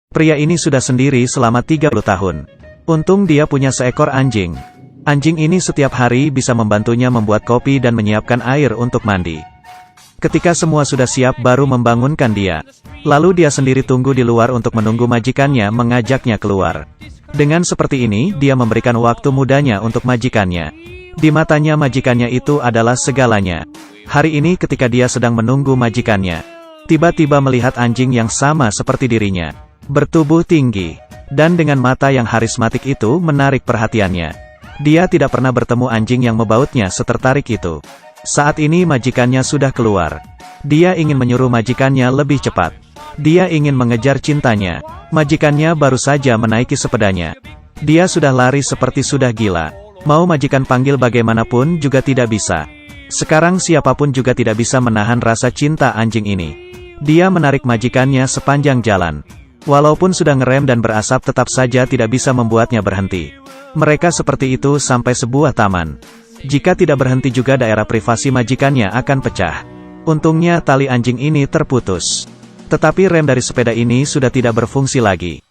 Pria ini sudah sendiri selama 30 tahun. Untung dia punya seekor anjing. Anjing ini setiap hari bisa membantunya membuat kopi dan menyiapkan air untuk mandi. Ketika semua sudah siap baru membangunkan dia. Lalu dia sendiri tunggu di luar untuk menunggu majikannya mengajaknya keluar. Dengan seperti ini dia memberikan waktu mudanya untuk majikannya. Di matanya majikannya itu adalah segalanya. Hari ini ketika dia sedang menunggu majikannya, tiba-tiba melihat anjing yang sama seperti dirinya, bertubuh tinggi, dan dengan mata yang harismatik itu menarik perhatiannya. Dia tidak pernah bertemu anjing yang membautnya setertarik itu. Saat ini majikannya sudah keluar. Dia ingin menyuruh majikannya lebih cepat. Dia ingin mengejar cintanya. Majikannya baru saja menaiki sepedanya. Dia sudah lari seperti sudah gila. Mau majikan panggil bagaimanapun juga tidak bisa. Sekarang siapapun juga tidak bisa menahan rasa cinta anjing ini. Dia menarik majikannya sepanjang jalan. Walaupun sudah ngerem dan berasap tetap saja tidak bisa membuatnya berhenti. Mereka seperti itu sampai sebuah taman. Jika tidak berhenti juga daerah privasi majikannya akan pecah. Untungnya tali anjing ini terputus. Tetapi rem dari sepeda ini sudah tidak berfungsi lagi.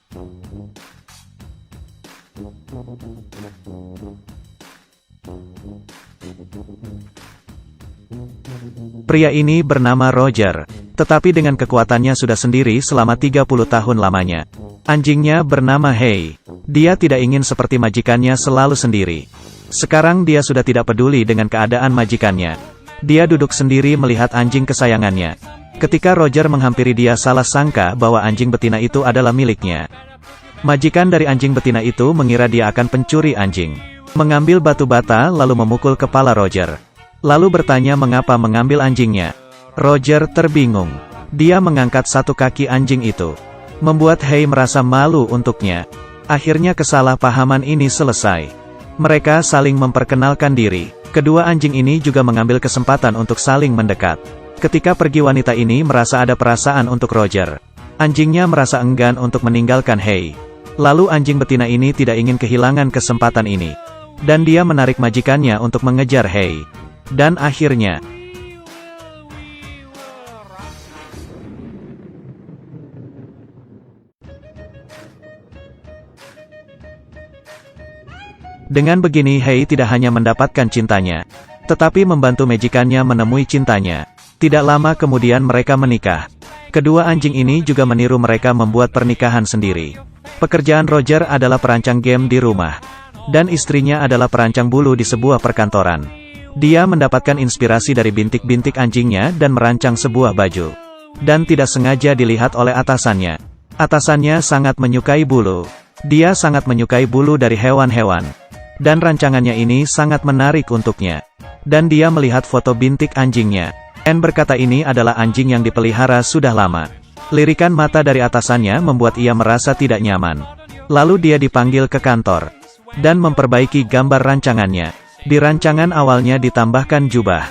Pria ini bernama Roger, tetapi dengan kekuatannya sudah sendiri selama 30 tahun lamanya. Anjingnya bernama Hey. Dia tidak ingin seperti majikannya selalu sendiri. Sekarang dia sudah tidak peduli dengan keadaan majikannya. Dia duduk sendiri melihat anjing kesayangannya. Ketika Roger menghampiri dia salah sangka bahwa anjing betina itu adalah miliknya. Majikan dari anjing betina itu mengira dia akan pencuri anjing. Mengambil batu bata lalu memukul kepala Roger. Lalu bertanya mengapa mengambil anjingnya. Roger terbingung. Dia mengangkat satu kaki anjing itu. Membuat Hey merasa malu untuknya. Akhirnya kesalahpahaman ini selesai. Mereka saling memperkenalkan diri. Kedua anjing ini juga mengambil kesempatan untuk saling mendekat. Ketika pergi wanita ini merasa ada perasaan untuk Roger. Anjingnya merasa enggan untuk meninggalkan Hey. Lalu anjing betina ini tidak ingin kehilangan kesempatan ini. Dan dia menarik majikannya untuk mengejar Hey. Dan akhirnya, dengan begini Hey tidak hanya mendapatkan cintanya, tetapi membantu majikannya menemui cintanya. Tidak lama kemudian mereka menikah. Kedua anjing ini juga meniru mereka membuat pernikahan sendiri. Pekerjaan Roger adalah perancang game di rumah. Dan istrinya adalah perancang bulu di sebuah perkantoran. Dia mendapatkan inspirasi dari bintik-bintik anjingnya dan merancang sebuah baju. Dan tidak sengaja dilihat oleh atasannya. Atasannya sangat menyukai bulu. Dia sangat menyukai bulu dari hewan-hewan. Dan rancangannya ini sangat menarik untuknya. Dan dia melihat foto bintik anjingnya. Anne berkata ini adalah anjing yang dipelihara sudah lama. Lirikan mata dari atasannya membuat ia merasa tidak nyaman. Lalu dia dipanggil ke kantor. Dan memperbaiki gambar rancangannya. Di rancangan awalnya ditambahkan jubah.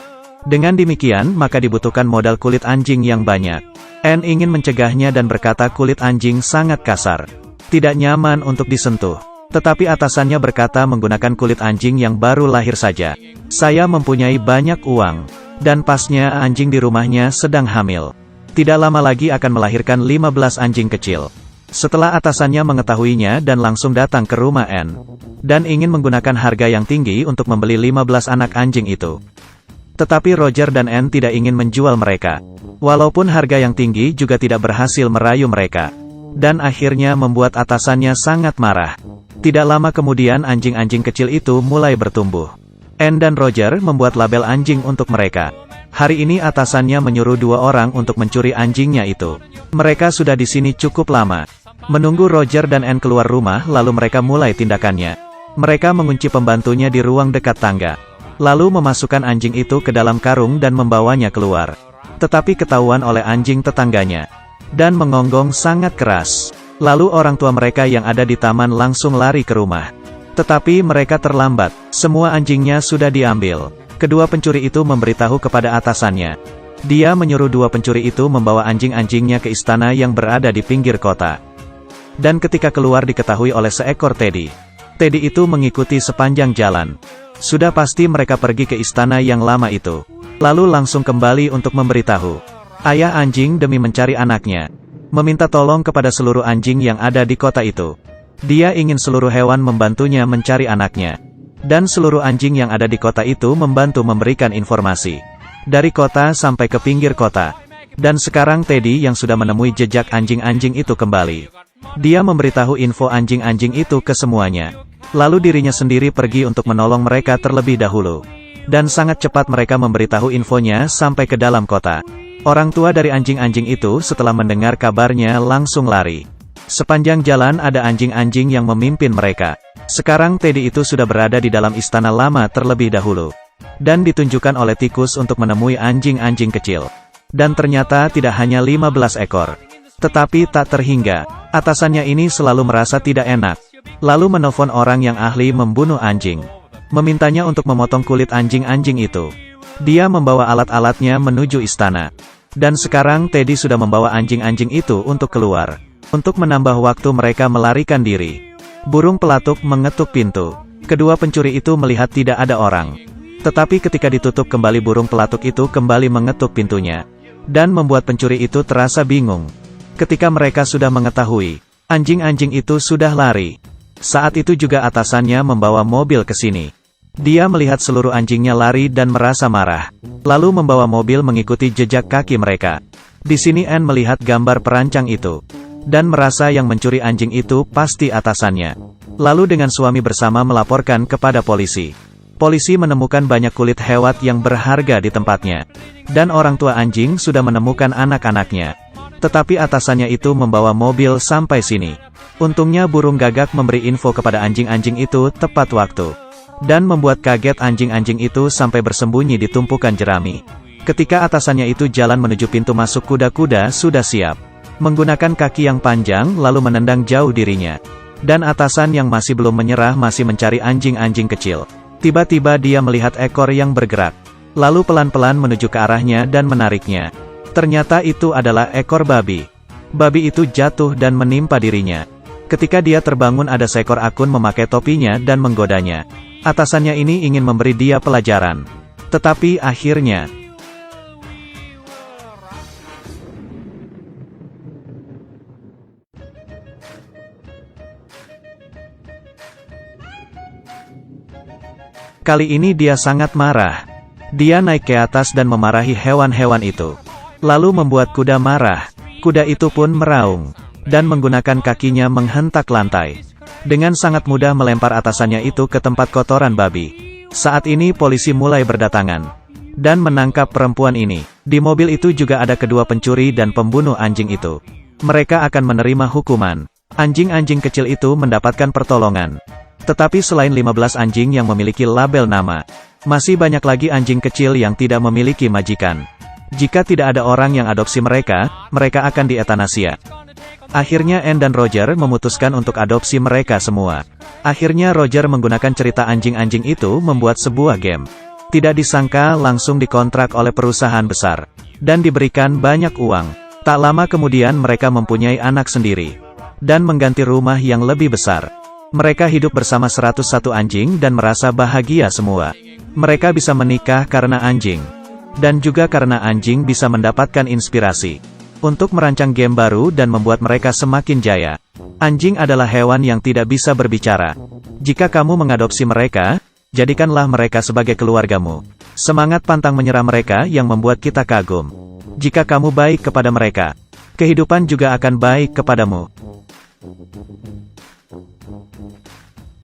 Dengan demikian maka dibutuhkan modal kulit anjing yang banyak. Anne ingin mencegahnya dan berkata kulit anjing sangat kasar. Tidak nyaman untuk disentuh. Tetapi atasannya berkata menggunakan kulit anjing yang baru lahir saja. Saya mempunyai banyak uang. Dan pasnya anjing di rumahnya sedang hamil. Tidak lama lagi akan melahirkan 15 anjing kecil. Setelah atasannya mengetahuinya dan langsung datang ke rumah Anne. Dan ingin menggunakan harga yang tinggi untuk membeli 15 anak anjing itu. Tetapi Roger dan Anne tidak ingin menjual mereka. Walaupun harga yang tinggi juga tidak berhasil merayu mereka. Dan akhirnya membuat atasannya sangat marah. Tidak lama kemudian anjing-anjing kecil itu mulai bertumbuh. Anne dan Roger membuat label anjing untuk mereka. Hari ini atasannya menyuruh 2 orang untuk mencuri anjingnya itu. Mereka sudah di sini cukup lama. Menunggu Roger dan Anne keluar rumah lalu mereka mulai tindakannya. Mereka mengunci pembantunya di ruang dekat tangga. Lalu memasukkan anjing itu ke dalam karung dan membawanya keluar. Tetapi ketahuan oleh anjing tetangganya. Dan mengonggong sangat keras. Lalu orang tua mereka yang ada di taman langsung lari ke rumah. Tetapi mereka terlambat. Semua anjingnya sudah diambil. Kedua pencuri itu memberitahu kepada atasannya. Dia menyuruh 2 pencuri itu membawa anjing-anjingnya ke istana yang berada di pinggir kota. Dan ketika keluar diketahui oleh seekor Teddy. Teddy itu mengikuti sepanjang jalan. Sudah pasti mereka pergi ke istana yang lama itu. Lalu langsung kembali untuk memberitahu. Ayah anjing demi mencari anaknya. meminta tolong kepada seluruh anjing yang ada di kota itu. Dia ingin seluruh hewan membantunya mencari anaknya. Dan seluruh anjing yang ada di kota itu membantu memberikan informasi. Dari kota sampai ke pinggir kota. Dan sekarang Teddy yang sudah menemui jejak anjing-anjing itu kembali. Dia memberitahu info anjing-anjing itu ke semuanya. Lalu dirinya sendiri pergi untuk menolong mereka terlebih dahulu. Dan sangat cepat mereka memberitahu infonya sampai ke dalam kota. Orang tua dari anjing-anjing itu setelah mendengar kabarnya langsung lari. Sepanjang jalan ada anjing-anjing yang memimpin mereka. Sekarang Teddy itu sudah berada di dalam istana lama terlebih dahulu. Dan ditunjukkan oleh tikus untuk menemui anjing-anjing kecil. Dan ternyata tidak hanya 15 ekor. Tetapi tak terhingga, atasannya ini selalu merasa tidak enak. Lalu menelpon orang yang ahli membunuh anjing. Memintanya untuk memotong kulit anjing-anjing itu. Dia membawa alat-alatnya menuju istana. Dan sekarang Teddy sudah membawa anjing-anjing itu untuk keluar. Untuk menambah waktu mereka melarikan diri. Burung pelatuk mengetuk pintu. Kedua pencuri itu melihat tidak ada orang. Tetapi ketika ditutup kembali burung pelatuk itu kembali mengetuk pintunya. Dan membuat pencuri itu terasa bingung. Ketika mereka sudah mengetahui, anjing-anjing itu sudah lari. Saat itu juga atasannya membawa mobil ke sini. Dia melihat seluruh anjingnya lari dan merasa marah. Lalu membawa mobil mengikuti jejak kaki mereka. Di sini Anne melihat gambar perancang itu. Dan merasa yang mencuri anjing itu pasti atasannya. Lalu dengan suami bersama melaporkan kepada polisi. Polisi menemukan banyak kulit hewan yang berharga di tempatnya. Dan orang tua anjing sudah menemukan anak-anaknya. Tetapi atasannya itu membawa mobil sampai sini. Untungnya burung gagak memberi info kepada anjing-anjing itu tepat waktu. Dan membuat kaget anjing-anjing itu sampai bersembunyi di tumpukan jerami. Ketika atasannya itu jalan menuju pintu masuk, kuda-kuda sudah siap. Menggunakan kaki yang panjang lalu menendang jauh dirinya. Dan atasan yang masih belum menyerah masih mencari anjing-anjing kecil. Tiba-tiba dia melihat ekor yang bergerak. Lalu pelan-pelan menuju ke arahnya dan menariknya. Ternyata itu adalah ekor babi. Babi itu jatuh dan menimpa dirinya. Ketika dia terbangun ada seekor akun memakai topinya dan menggodanya. Atasannya ini ingin memberi dia pelajaran. Tetapi akhirnya, kali ini dia sangat marah. Dia naik ke atas dan memarahi hewan-hewan itu. Lalu membuat kuda marah. Kuda itu pun meraung. Dan menggunakan kakinya menghentak lantai. Dengan sangat mudah melempar atasannya itu ke tempat kotoran babi. Saat ini polisi mulai berdatangan. Dan menangkap perempuan ini. Di mobil itu juga ada kedua pencuri dan pembunuh anjing itu. Mereka akan menerima hukuman. Anjing-anjing kecil itu mendapatkan pertolongan. Tetapi selain 15 anjing yang memiliki label nama, masih banyak lagi anjing kecil yang tidak memiliki majikan. Jika tidak ada orang yang adopsi mereka, mereka akan dietanasia. Akhirnya Anne dan Roger memutuskan untuk adopsi mereka semua. Akhirnya Roger menggunakan cerita anjing-anjing itu membuat sebuah game. Tidak disangka langsung dikontrak oleh perusahaan besar. Dan diberikan banyak uang. Tak lama kemudian mereka mempunyai anak sendiri. Dan mengganti rumah yang lebih besar. Mereka hidup bersama 101 anjing dan merasa bahagia semua. Mereka bisa menikah karena anjing. Dan juga karena anjing bisa mendapatkan inspirasi untuk merancang game baru dan membuat mereka semakin jaya. Anjing adalah hewan yang tidak bisa berbicara. Jika kamu mengadopsi mereka, jadikanlah mereka sebagai keluargamu. Semangat pantang menyerah mereka yang membuat kita kagum. Jika kamu baik kepada mereka, kehidupan juga akan baik kepadamu.